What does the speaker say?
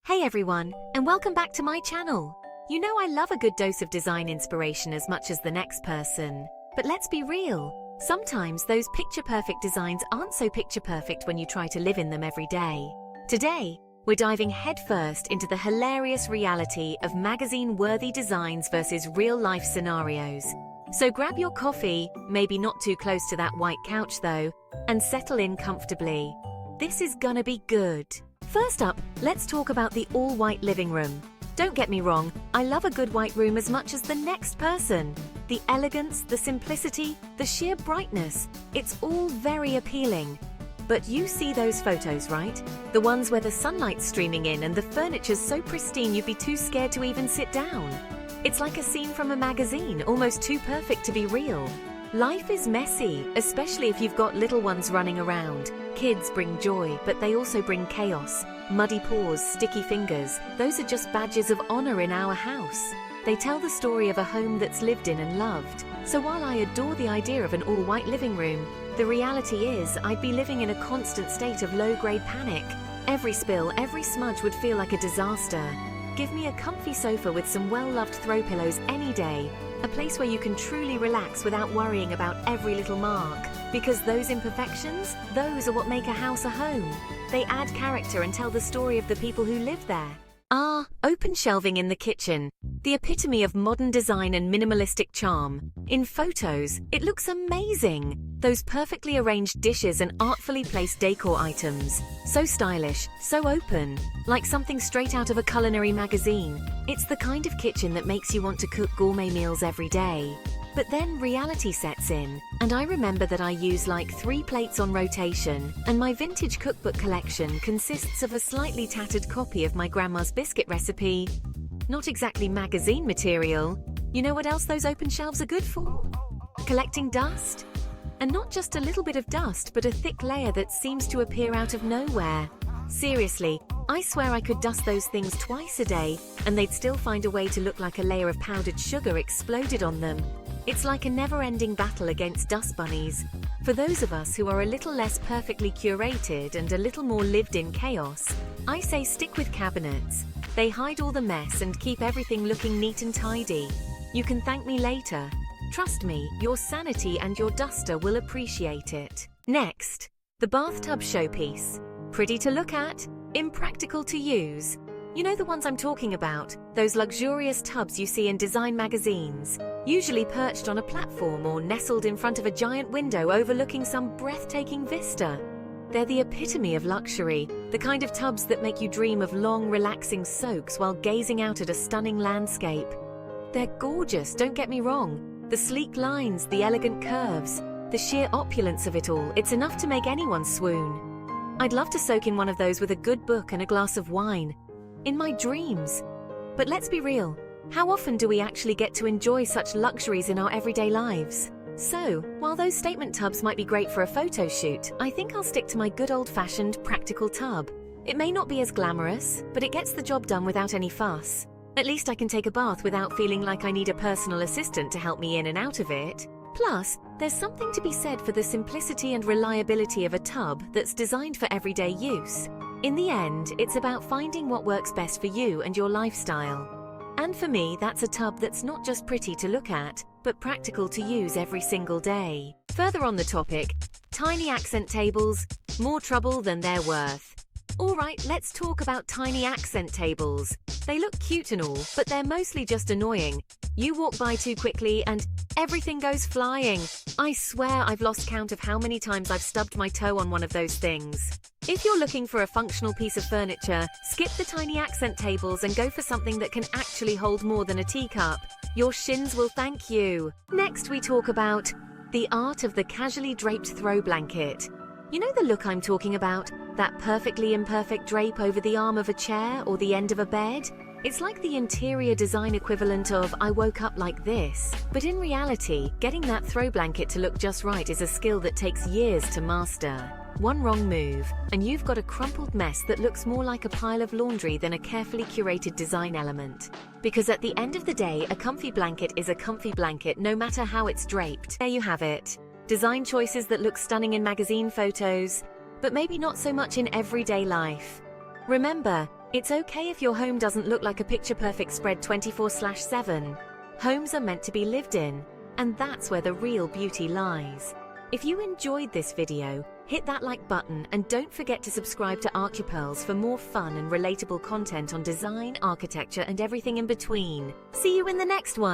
Hey everyone, and welcome back to my channel. You know I love a good dose of design inspiration as much as the next person. But let's be real, sometimes those picture-perfect designs aren't so picture-perfect when you try to live in them every day. Today, we're diving headfirst into the hilarious reality of magazine-worthy designs versus real-life scenarios. So grab your coffee, maybe not too close to that white couch though, and settle in comfortably. This is gonna be good. First up, let's talk about the all-white living room. Don't get me wrong, I love a good white room as much as the next person. The elegance, the simplicity, the sheer brightness, it's all very appealing. But you see those photos, right? The ones where the sunlight's streaming in and the furniture's so pristine you'd be too scared to even sit down. It's like a scene from a magazine, almost too perfect to be real. Life is messy, especially if you've got little ones running around. Kids bring joy, but they also bring chaos. Muddy paws, sticky fingers, those are just badges of honor in our house. They tell the story of a home that's lived in and loved. So while I adore the idea of an all-white living room, the reality is I'd be living in a constant state of low-grade panic. Every spill, every smudge would feel like a disaster. Give me a comfy sofa with some well-loved throw pillows any day. A place where you can truly relax without worrying about every little mark. Because those imperfections, those are what make a house a home. They add character and tell the story of the people who live there. Open shelving in the kitchen. The epitome of modern design and minimalistic charm. In photos, it looks amazing. Those perfectly arranged dishes and artfully placed decor items. So stylish, so open, like something straight out of a culinary magazine. It's the kind of kitchen that makes you want to cook gourmet meals every day. But then reality sets in, and I remember that I use like 3 plates on rotation, and my vintage cookbook collection consists of a slightly tattered copy of my grandma's biscuit recipe. Not exactly magazine material. You know what else those open shelves are good for? Collecting dust. And not just a little bit of dust, but a thick layer that seems to appear out of nowhere. Seriously, I swear I could dust those things twice a day, and they'd still find a way to look like a layer of powdered sugar exploded on them. It's like a never-ending battle against dust bunnies. For those of us who are a little less perfectly curated and a little more lived in chaos, I say stick with cabinets. They hide all the mess and keep everything looking neat and tidy. You can thank me later. Trust me, your sanity and your duster will appreciate it. Next, the bathtub showpiece. Pretty to look at, impractical to use. You know the ones I'm talking about, those luxurious tubs you see in design magazines, usually perched on a platform or nestled in front of a giant window overlooking some breathtaking vista. They're the epitome of luxury, the kind of tubs that make you dream of long, relaxing soaks while gazing out at a stunning landscape. They're gorgeous, don't get me wrong. The sleek lines, the elegant curves, the sheer opulence of it all, it's enough to make anyone swoon. I'd love to soak in one of those with a good book and a glass of wine. In my dreams. But let's be real, how often do we actually get to enjoy such luxuries in our everyday lives? So, while those statement tubs might be great for a photo shoot, I think I'll stick to my good old-fashioned practical tub. It may not be as glamorous, but it gets the job done without any fuss. At least I can take a bath without feeling like I need a personal assistant to help me in and out of it. Plus, there's something to be said for the simplicity and reliability of a tub that's designed for everyday use. In the end, it's about finding what works best for you and your lifestyle. And for me, that's a tub that's not just pretty to look at, but practical to use every single day. Further on the topic, tiny accent tables, more trouble than they're worth. Alright, let's talk about tiny accent tables. They look cute and all, but they're mostly just annoying. You walk by too quickly and everything goes flying. I swear I've lost count of how many times I've stubbed my toe on one of those things. If you're looking for a functional piece of furniture, skip the tiny accent tables and go for something that can actually hold more than a teacup. Your shins will thank you. Next we talk about the art of the casually draped throw blanket. You know the look I'm talking about? That perfectly imperfect drape over the arm of a chair or the end of a bed? It's like the interior design equivalent of I woke up like this. But in reality, getting that throw blanket to look just right is a skill that takes years to master. One wrong move, and you've got a crumpled mess that looks more like a pile of laundry than a carefully curated design element. Because at the end of the day, a comfy blanket is a comfy blanket no matter how it's draped. There you have it. Design choices that look stunning in magazine photos, but maybe not so much in everyday life. Remember, It's okay if your home doesn't look like a picture-perfect spread 24/7. Homes are meant to be lived in, and that's where the real beauty lies. If you enjoyed this video, hit that like button and don't forget to subscribe to ArcuPearls for more fun and relatable content on design, architecture, and everything in between. See you in the next one!